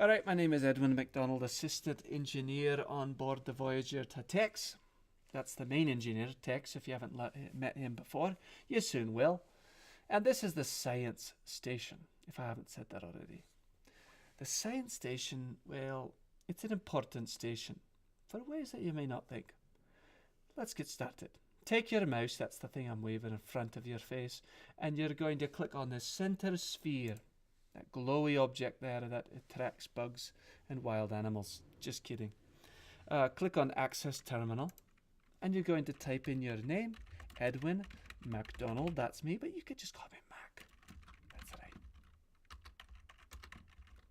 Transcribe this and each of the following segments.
Alright, my name is Edwin MacDonald, Assistant Engineer on board the Voyager to Tex. That's the main engineer, Tex. If you haven't met him before, you soon will. And this is the Science Station, if I haven't said that already. The Science Station, well, it's an important station for ways that you may not think. Let's get started. Take your mouse, that's the thing I'm waving in front of your face, and you're going to click on the center sphere. That glowy object there that attracts bugs and wild animals. Just kidding. Click on Access Terminal, and you're going to type in your name, Edwin MacDonald. That's me, but you could just call me Mac. That's right.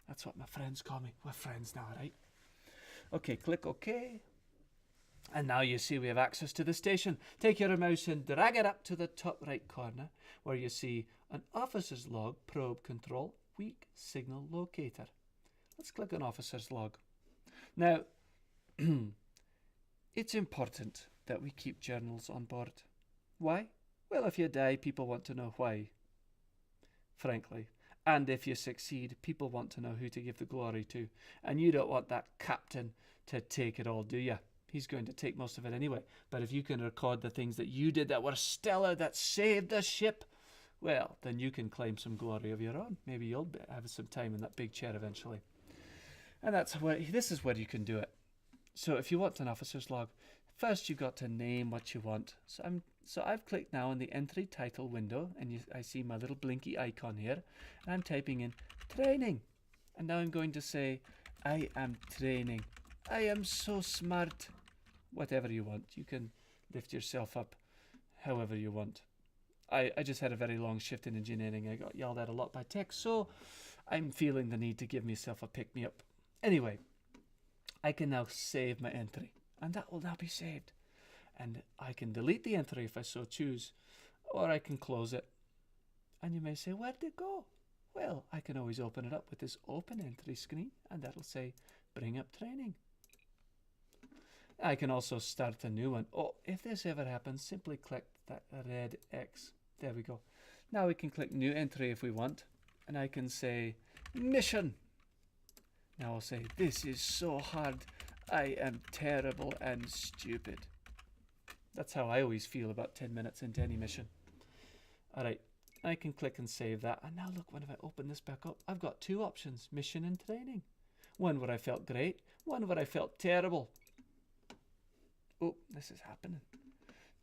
That's what my friends call me. We're friends now, right? Okay, click OK. And now you see we have access to the station. Take your mouse and drag it up to the top right corner where you see an officer's log, probe control, weak signal locator. Let's click on officer's log. Now, it's important that we keep journals on board. Why? Well, if you die, people want to know why, frankly. And if you succeed, people want to know who to give the glory to. And you don't want that captain to take it all, do you? He's going to take most of it anyway. But if you can record the things that you did that were stellar, that saved the ship, well, then you can claim some glory of your own. Maybe you'll have some time in that big chair eventually. And this is where you can do it. So if you want an officer's log, first you've got to name what you want. So I've clicked now on the entry title window, and I see my little blinky icon here, and I'm typing in training. And now I'm going to say, I am training. I am so smart. Whatever you want. You can lift yourself up however you want. I just had a very long shift in engineering. I got yelled at a lot by tech, so I'm feeling the need to give myself a pick-me-up. Anyway, I can now save my entry, and that will now be saved. And I can delete the entry if I so choose, or I can close it. And you may say, where'd it go? Well, I can always open it up with this open entry screen, and that'll say, bring up training. I can also start a new one. Oh, if this ever happens, simply click that red X. There we go. Now we can click new entry if we want, and I can say mission. Now I'll say, this is so hard. I am terrible and stupid. That's how I always feel about 10 minutes into any mission. All right, I can click and save that. And now look, when I open this back up, I've got two options, mission and training. One where I felt great, one where I felt terrible. Oh, this is happening.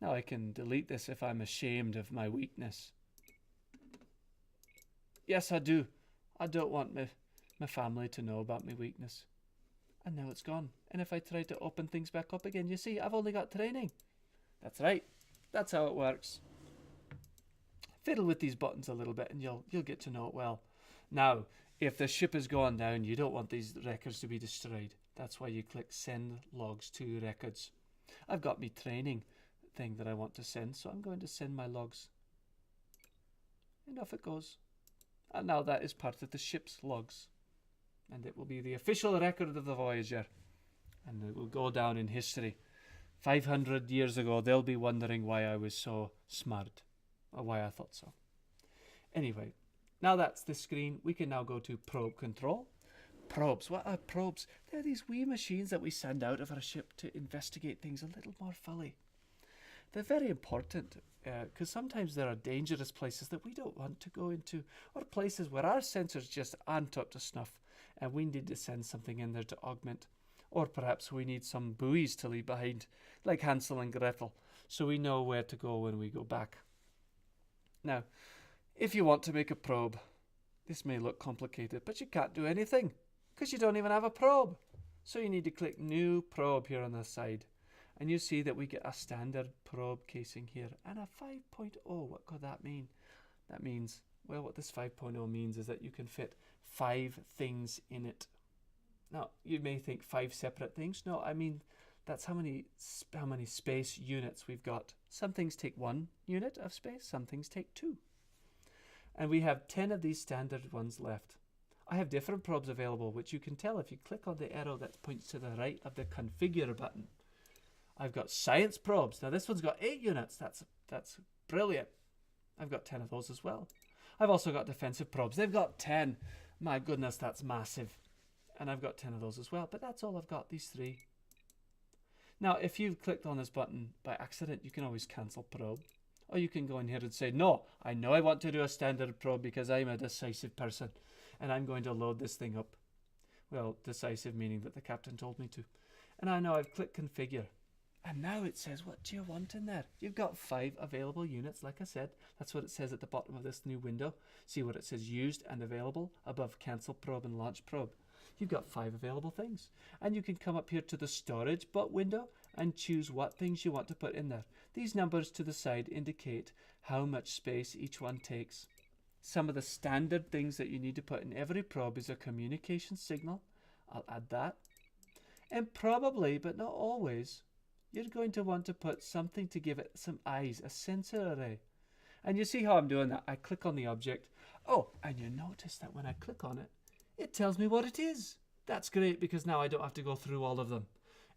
Now I can delete this if I'm ashamed of my weakness. Yes, I do. I don't want my family to know about my weakness. And now it's gone. And if I try to open things back up again, you see, I've only got training. That's right. That's how it works. Fiddle with these buttons a little bit and you'll get to know it well. Now, if the ship has gone down, you don't want these records to be destroyed. That's why you click send logs to records. I've got my training thing that I want to send, so I'm going to send my logs. And off it goes. And now that is part of the ship's logs. And it will be the official record of the Voyager. And it will go down in history. 500 years ago, they'll be wondering why I was so smart. Or why I thought so. Anyway, now that's the screen. We can now go to probe control. Probes. What are probes? They're these wee machines that we send out of our ship to investigate things a little more fully. They're very important because sometimes there are dangerous places that we don't want to go into, or places where our sensors just aren't up to snuff and we need to send something in there to augment. Or perhaps we need some buoys to leave behind, like Hansel and Gretel, so we know where to go when we go back. Now, if you want to make a probe, this may look complicated, but you can't do anything because you don't even have a probe. So you need to click new probe here on the side. And you see that we get a standard probe casing here and a 5.0. What could that mean? That means, well, what this 5.0 means is that you can fit 5 things in it. Now, you may think 5 separate things. No, I mean, that's how many space units we've got. Some things take 1 unit of space, some things take 2. And we have 10 of these standard ones left. I have different probes available, which you can tell if you click on the arrow that points to the right of the configure button. I've got science probes. Now this one's got 8 units. That's brilliant. I've got 10 of those as well. I've also got defensive probes. They've got 10. My goodness, that's massive. and I've got 10 of those as well, but that's all I've got, these 3. Now, if you've clicked on this button by accident, you can always cancel probe. Or you can go in here and say, no, I know I want to do a standard probe because I'm a decisive person and I'm going to load this thing up. Well, decisive meaning that the captain told me to. And I know I've clicked configure. And now it says, what do you want in there? You've got 5 available units, like I said. That's what it says at the bottom of this new window. See what it says, used and available, above cancel probe and launch probe. You've got 5 available things. And you can come up here to the storage bot window and choose what things you want to put in there. These numbers to the side indicate how much space each one takes. Some of the standard things that you need to put in every probe is a communication signal. I'll add that. And probably, but not always, you're going to want to put something to give it some eyes, a sensor array. And you see how I'm doing that. I click on the object. Oh, and you notice that when I click on it, it tells me what it is. That's great because now I don't have to go through all of them.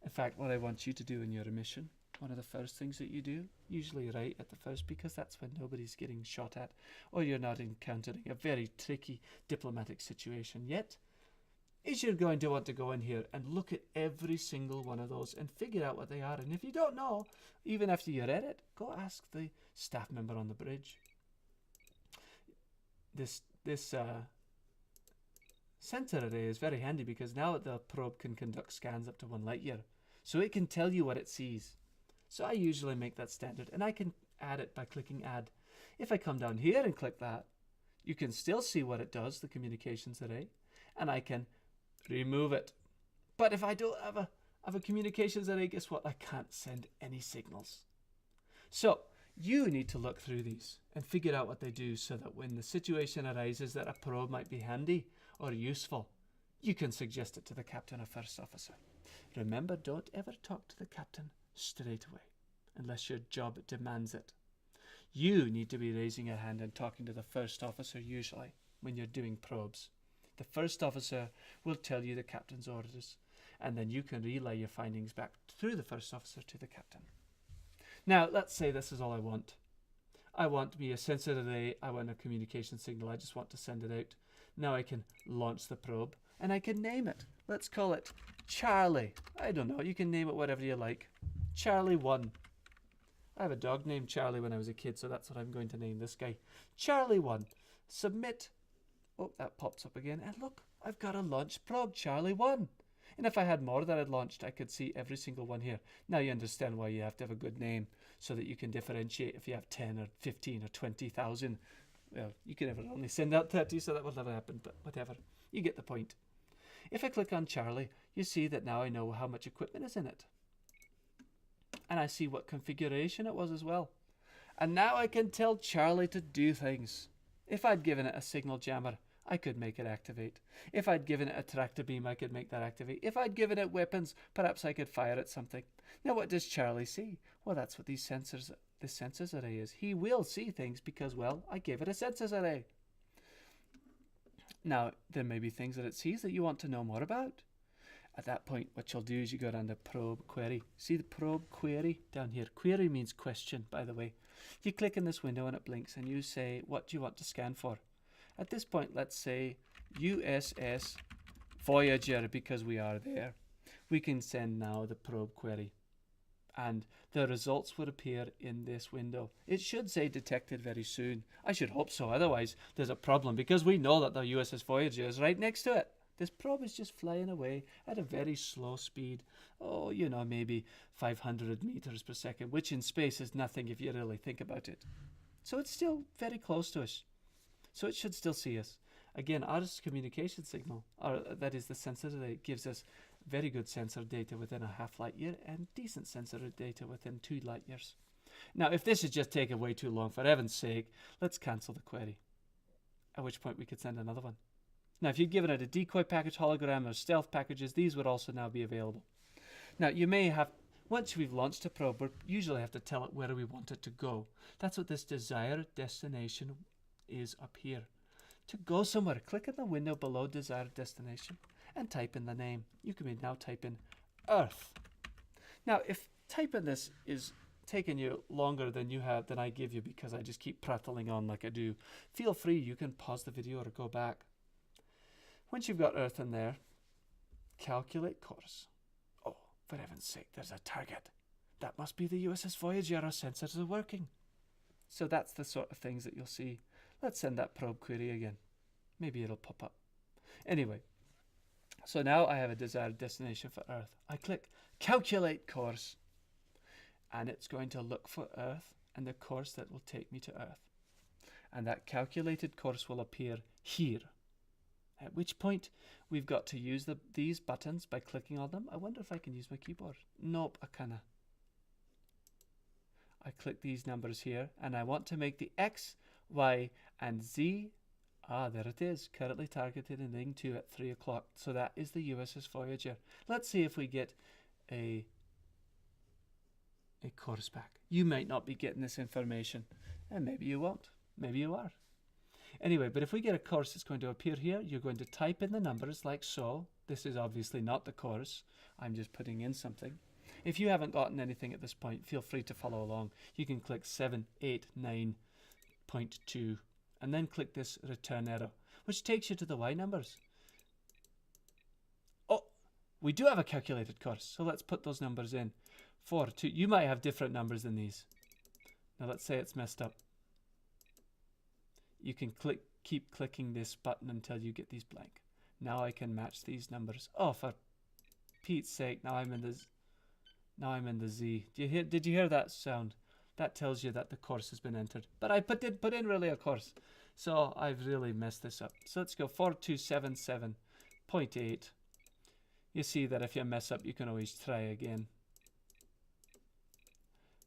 In fact, what I want you to do in your mission, one of the first things that you do, usually right at the first, because that's when nobody's getting shot at, or you're not encountering a very tricky diplomatic situation yet, is you're going to want to go in here and look at every single one of those and figure out what they are. And if you don't know, even after you read it, go ask the staff member on the bridge. This sensor array is very handy because now the probe can conduct scans up to 1 light year. So it can tell you what it sees. So I usually make that standard, and I can add it by clicking add. If I come down here and click that, you can still see what it does, the communications array, and I can remove it. But if I don't have a communications array, guess what? I can't send any signals. So you need to look through these and figure out what they do so that when the situation arises that a probe might be handy or useful, you can suggest it to the captain or first officer. Remember, don't ever talk to the captain straight away unless your job demands it. You need to be raising your hand and talking to the first officer usually when you're doing probes. The first officer will tell you the captain's orders, and then you can relay your findings back through the first officer to the captain. Now, let's say this is all I want. I want me a sensor array, I want a communication signal, I just want to send it out. Now I can launch the probe, and I can name it. Let's call it Charlie. I don't know, you can name it whatever you like. Charlie 1. I have a dog named Charlie when I was a kid, so that's what I'm going to name this guy. Charlie 1. Submit. Oh, that pops up again. And look, I've got a launched probe, Charlie 1. And if I had more that I'd launched, I could see every single one here. Now you understand why you have to have a good name so that you can differentiate if you have 10 or 15 or 20,000. Well, you can never only send out 30, so that will never happen, but whatever. You get the point. If I click on Charlie, you see that now I know how much equipment is in it. And I see what configuration it was as well. And now I can tell Charlie to do things. If I'd given it a signal jammer, I could make it activate. If I'd given it a tractor beam, I could make that activate. If I'd given it weapons, perhaps I could fire at something. Now what does Charlie see? Well, that's what this sensors array is. He will see things because, well, I gave it a sensors array. Now, there may be things that it sees that you want to know more about. At that point, what you'll do is you go down to probe query. See the probe query down here? Query means question, by the way. You click in this window and it blinks and you say, what do you want to scan for? At this point, let's say USS Voyager, because we are there. We can send now the probe query. And the results would appear in this window. It should say detected very soon. I should hope so, otherwise there's a problem because we know that the USS Voyager is right next to it. This probe is just flying away at a very slow speed. Oh, you know, maybe 500 meters per second, which in space is nothing if you really think about it. So it's still very close to us. So it should still see us. Again, our communication signal, or that is the sensor that gives us very good sensor data within a half light year and decent sensor data within 2 light years. Now, if this is just taking way too long, for heaven's sake, let's cancel the query. At which point we could send another one. Now, if you'd given it a decoy package, hologram, or stealth packages, these would also now be available. Now, you may have, once we've launched a probe, we usually have to tell it where we want it to go. That's what this desired destination is up here. To go somewhere, click in the window below desired destination and type in the name. You can now type in Earth. Now, if typing this is taking you longer than I give you because I just keep prattling on like I do, feel free, you can pause the video or go back. Once you've got Earth in there, Calculate course. Oh, for heaven's sake, there's a target. That must be the USS Voyager. Our sensors are working. So that's the sort of things that you'll see. Let's send that probe query again. Maybe it'll pop up. Anyway, so now I have a desired destination for Earth. I click calculate course, and it's going to look for Earth and the course that will take me to Earth. And that calculated course will appear here. At which point, we've got to use these buttons by clicking on them. I wonder if I can use my keyboard. Nope, I can't. I click these numbers here, and I want to make the X, Y, and Z. Ah, there it is. Currently targeted in Ring 2 at 3 o'clock. So that is the USS Voyager. Let's see if we get a course back. You might not be getting this information, and maybe you won't. Maybe you are. Anyway, but if we get a course, it's going to appear here. You're going to type in the numbers like so. This is obviously not the course. I'm just putting in something. If you haven't gotten anything at this point, feel free to follow along. You can click 789.2 and then click this return arrow, which takes you to the Y numbers. Oh, we do have a calculated course, so let's put those numbers in. 4, 2, you might have different numbers than these. Now let's say it's messed up. You can keep clicking this button until you get these blank. Now I can match these numbers. Oh, for Pete's sake! Now I'm in the Z. Did you hear that sound? That tells you that the course has been entered. But I put in really a course, so I've really messed this up. So let's go 4277.8. You see that if you mess up, you can always try again.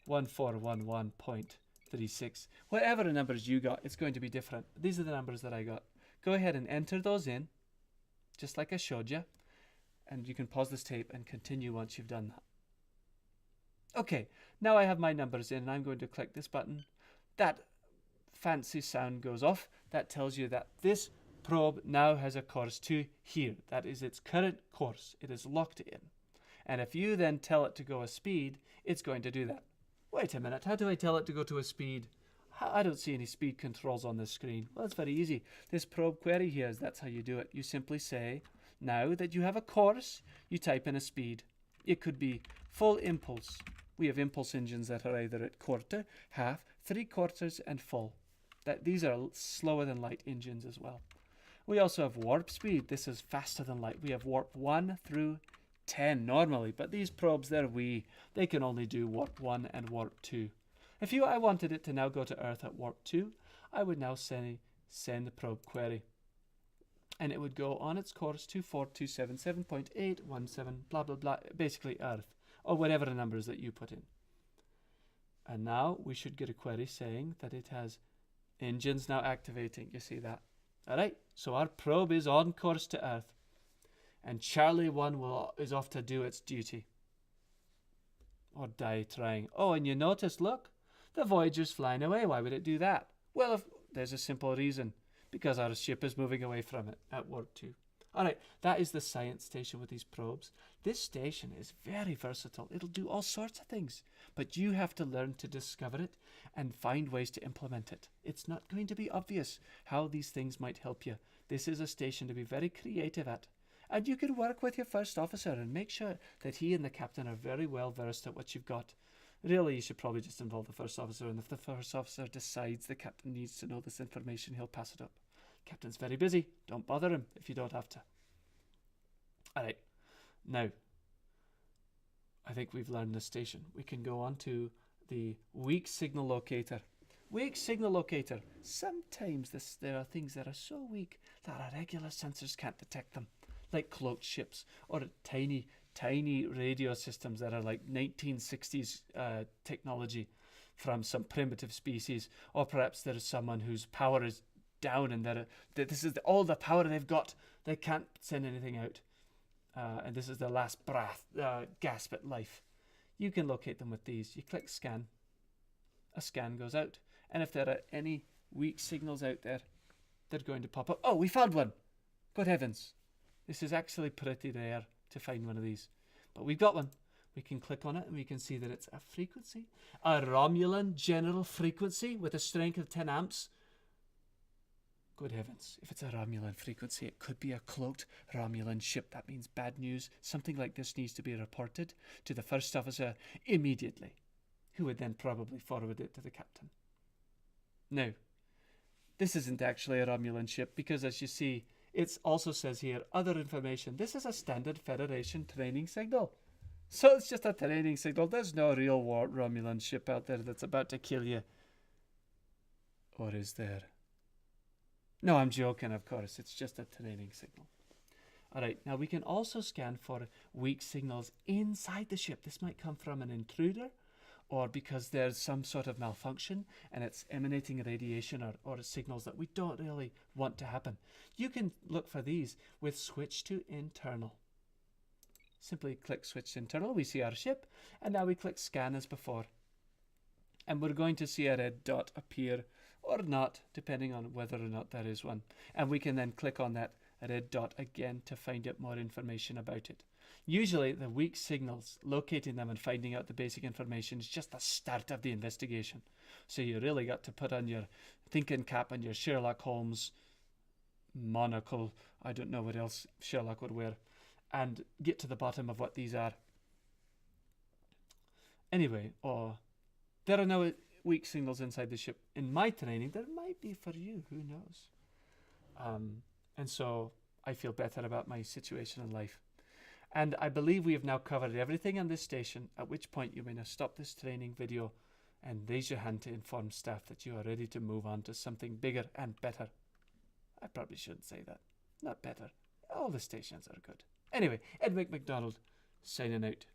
1411.36. Whatever the numbers you got, it's going to be different. These are the numbers that I got. Go ahead and enter those in, just like I showed you. And you can pause this tape and continue once you've done that. Okay, now I have my numbers in, and I'm going to click this button. That fancy sound goes off. That tells you that this probe now has a course to here. That is its current course. It is locked in. And if you then tell it to go a speed, it's going to do that. Wait a minute, how do I tell it to go to a speed? I don't see any speed controls on this screen. Well, it's very easy. This probe query here, that's how you do it. You simply say, now that you have a course, you type in a speed. It could be full impulse. We have impulse engines that are either at quarter, half, 3/4, and full. These are slower than light engines as well. We also have warp speed. This is faster than light. We have warp 1 through 10 normally, but these probes, they can only do warp 1 and warp 2. If I wanted it to now go to Earth at warp 2, I would now send the probe query. And it would go on its course to 4277.817, blah, blah, blah, basically Earth, or whatever the numbers that you put in. And now we should get a query saying that it has engines now activating. You see that? All right, so our probe is on course to Earth. And Charlie 1 is off to do its duty. Or die trying. Oh, and you notice, look, the Voyager's flying away. Why would it do that? Well, there's a simple reason. Because our ship is moving away from it at warp 2. All right, that is the science station with these probes. This station is very versatile. It'll do all sorts of things. But you have to learn to discover it and find ways to implement it. It's not going to be obvious how these things might help you. This is a station to be very creative at. And you can work with your first officer and make sure that he and the captain are very well versed at what you've got. Really, you should probably just involve the first officer, and if the first officer decides the captain needs to know this information, he'll pass it up. Captain's very busy. Don't bother him if you don't have to. Alright, now, I think we've learned the station. We can go on to the weak signal locator. Weak signal locator. Sometimes there are things that are so weak that our regular sensors can't detect them. Like cloaked ships, or tiny radio systems that are like 1960s technology from some primitive species, or perhaps there is someone whose power is down and that this is all the power they've got. They can't send anything out, and this is their last gasp at life. You can locate them with these. You click scan. A scan goes out, and if there are any weak signals out there, they're going to pop up. Oh, we found one! Good heavens! This is actually pretty rare to find one of these. But we've got one. We can click on it and we can see that it's a frequency. A Romulan general frequency with a strength of 10 amps. Good heavens, if it's a Romulan frequency, it could be a cloaked Romulan ship. That means bad news. Something like this needs to be reported to the first officer immediately, who would then probably forward it to the captain. Now, this isn't actually a Romulan ship because, as you see, it also says here, other information. This is a standard Federation training signal. So it's just a training signal. There's no real Romulan ship out there that's about to kill you. Or is there? No, I'm joking, of course. It's just a training signal. Alright, now we can also scan for weak signals inside the ship. This might come from an intruder, or because there's some sort of malfunction and it's emanating radiation or signals that we don't really want to happen. You can look for these with switch to internal. Simply click switch to internal, we see our ship, and now we click scan as before. And we're going to see a red dot appear or not, depending on whether or not there is one. And we can then click on that red dot again to find out more information about it. Usually the weak signals, locating them and finding out the basic information is just the start of the investigation. So you really got to put on your thinking cap and your Sherlock Holmes monocle, I don't know what else Sherlock would wear, and get to the bottom of what these are. Anyway, there are no weak signals inside the ship. In my training, there might be for you, who knows? And so I feel better about my situation in life. And I believe we have now covered everything on this station, at which point you may now stop this training video and raise your hand to inform staff that you are ready to move on to something bigger and better. I probably shouldn't say that. Not better. All the stations are good. Anyway, Ed McDonald, signing out.